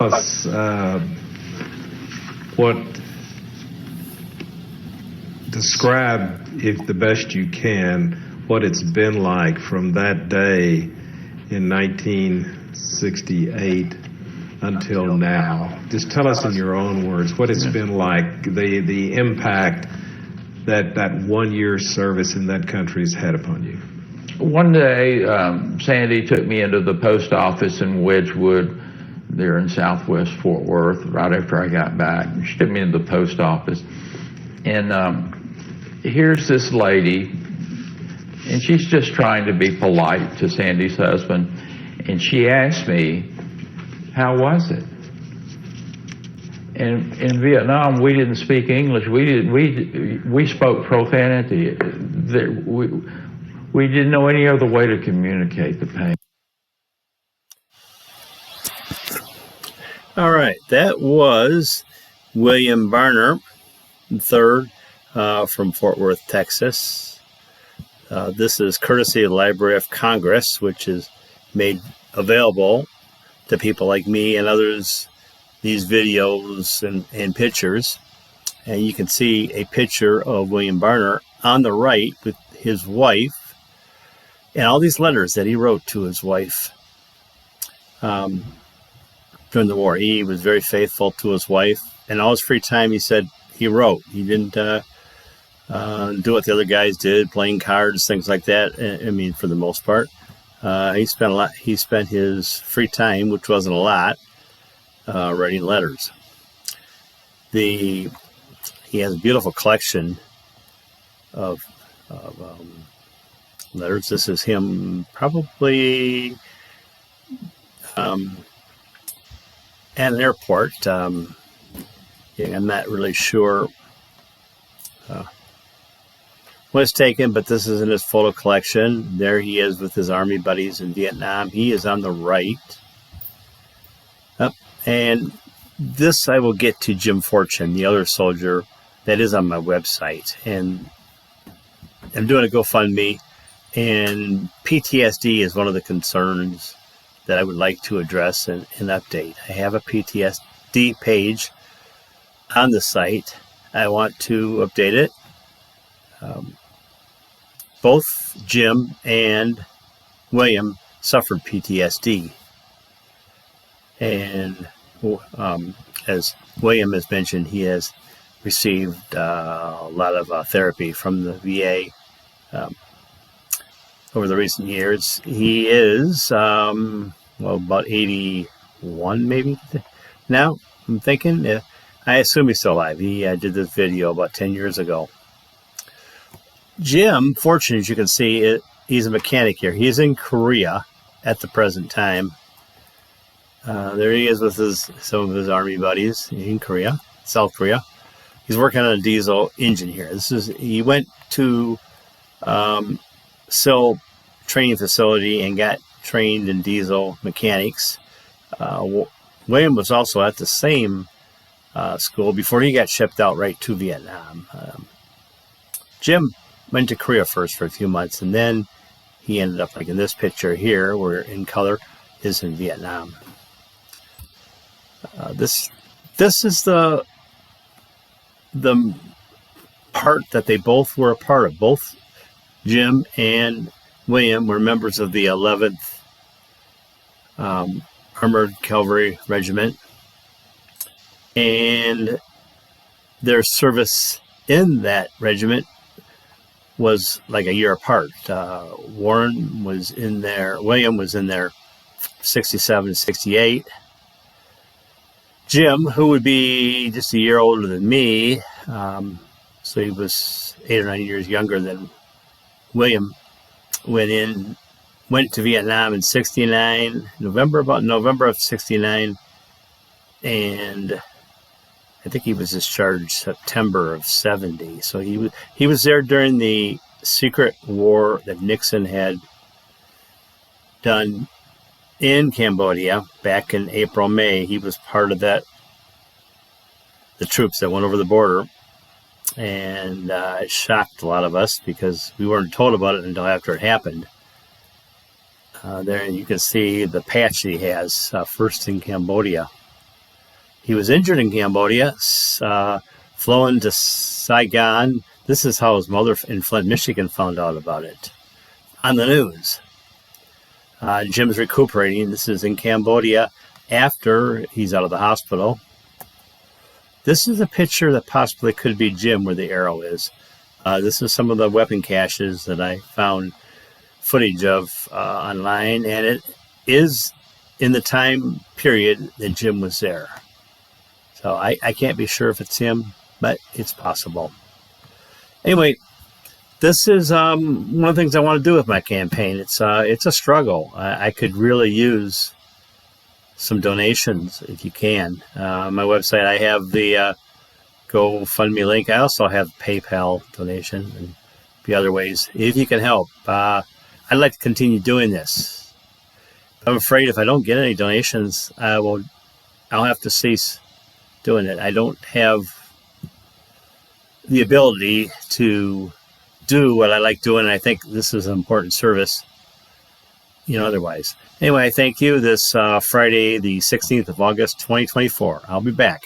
us describe, if the best you can, what it's been like from that day in 1968 until now. Just tell us in your own words what it's been like, the impact that 1 year service in that country has had upon you. One day, Sandy took me into the post office in Wedgwood, there in Southwest Fort Worth, right after I got back. She took me into the post office, and here's this lady, and she's just trying to be polite to Sandy's husband, and she asked me, "How was it?" And in Vietnam, we didn't speak English. We spoke profanity. We didn't know any other way to communicate the pain. All right, that was William Barner III from Fort Worth, Texas. This is courtesy of the Library of Congress, which is made available to people like me and others, these videos and pictures. And you can see a picture of William Barner on the right with his wife and all these letters that he wrote to his wife during the war. He was very faithful to his wife, and all his free time, he said, he wrote. He didn't do what the other guys did, playing cards, things like that. I mean, for the most part, he spent his free time, which wasn't a lot, writing letters. He has a beautiful collection of letters. This is him probably at an airport. I'm not really sure when it's taken, but this is in his photo collection. There he is with his Army buddies in Vietnam. He is on the right. And this I will get to Jim Fortune, the other soldier that is on my website. And I'm doing a GoFundMe, and PTSD is one of the concerns that I would like to address and update. I have a PTSD page on the site. I want to update it. Both Jim and William suffered PTSD. And as William has mentioned, he has received a lot of therapy from the VA over the recent years. He is, about 81 maybe now, I'm thinking. I assume he's still alive. He did this video about 10 years ago. Jim, fortunately, as you can see, he's a mechanic here. He's in Korea at the present time. There he is with some of his Army buddies in Korea, South Korea. He's working on a diesel engine here. He went to SIL training facility and got trained in diesel mechanics. William was also at the same school before he got shipped out right to Vietnam. Jim went to Korea first for a few months, and then he ended up, like in this picture here, where in color is in Vietnam. This is the part that they both were a part of. Both Jim and William were members of the 11th Armored Calvary Regiment, and their service in that regiment was like a year apart. William was in there 67, 68. Jim, who would be just a year older than me, so he was 8 or 9 years younger than William, went to Vietnam in 69, November of 69, and I think he was discharged September of 70. So he was there during the secret war that Nixon had done in Cambodia back in April, May. He was part of the troops that went over the border, and it shocked a lot of us because we weren't told about it until after it happened. There you can see the patch he has, first in Cambodia. He was injured in Cambodia, flown to Saigon. This is how his mother in Flint, Michigan found out about it on the news. Jim's recuperating. This is in Cambodia after he's out of the hospital. This is a picture that possibly could be Jim where the arrow is. This is some of the weapon caches that I found footage of online, and it is in the time period that Jim was there. So I can't be sure if it's him, but it's possible. Anyway, this is one of the things I want to do with my campaign. It's a struggle. I could really use some donations if you can. My website, I have the GoFundMe link. I also have PayPal donation and the other ways. If you can help, I'd like to continue doing this. I'm afraid if I don't get any donations, I'll have to cease doing it. I don't have the ability to do what I like doing, and I think this is an important service, otherwise. Anyway, thank you. This Friday, the 16th of August, 2024. I'll be back.